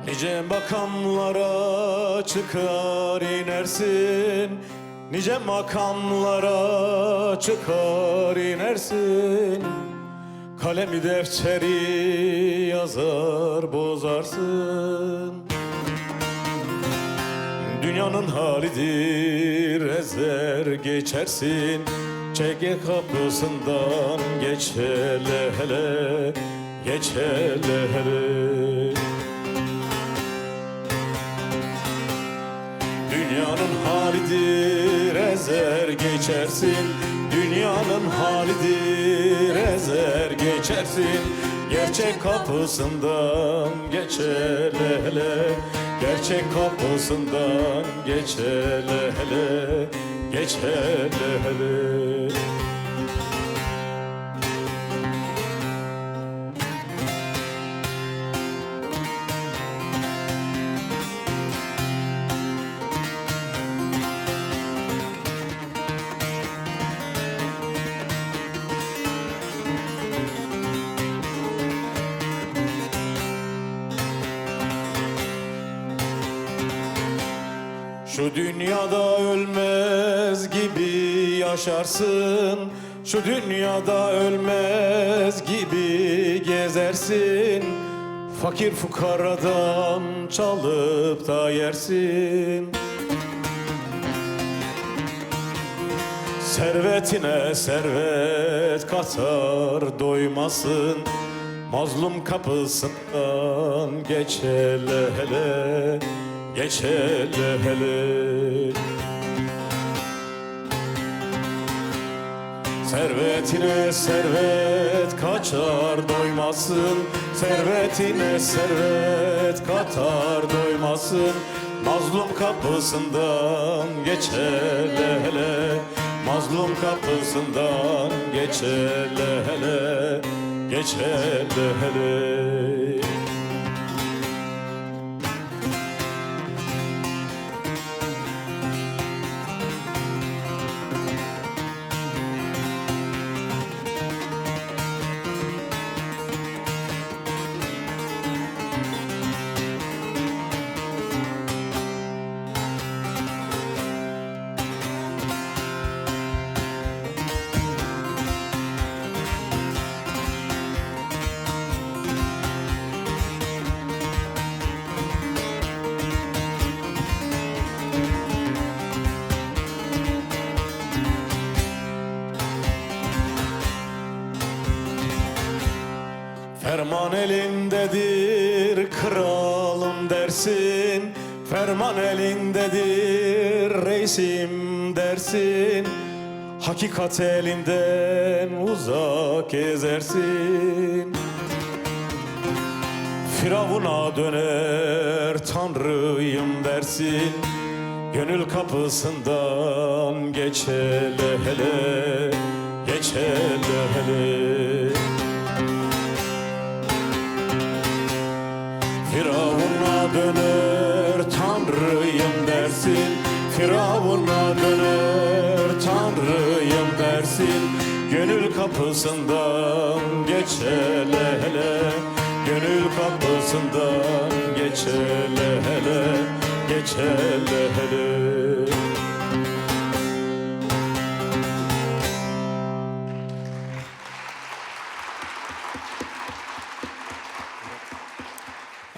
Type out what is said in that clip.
Nice makamlara çıkar inersin, nice makamlara çıkar inersin. Kalemi defteri yazar bozarsın. Dünyanın halidir ezer geçersin. Çeke kapısından geç hele hele, geç hele hele. Dünyanın halidir ezer geçersin. Dünyanın halidir ezer geçersin. Gerçek kapısından geç hele hele, gerçek kapısından geç hele hele, geç hele hele. Şu dünyada ölmez gibi yaşarsın, şu dünyada ölmez gibi gezersin. Fakir fukaradan çalıp da yersin. Servetine servet katar doymasın. Mazlum kapısından geç hele hele, geç hele hele. Servetine servet kaçar doymasın. Servetine servet katar doymasın. Mazlum kapısından geç hele hele, mazlum kapısından geç hele hele, geç hele hele. Ferman elindedir kralım dersin. Ferman elindedir reisim dersin. Hakikat elinden uzak gezersin. Firavuna döner tanrıyım dersin. Gönül kapısından geç hele hele, geç hele hele. Firavun'a döner tanrıyım dersin. Firavun'a döner tanrıyım dersin. Gönül kapısından geç hele hele, gönül kapısından geç hele hele, geç hele hele.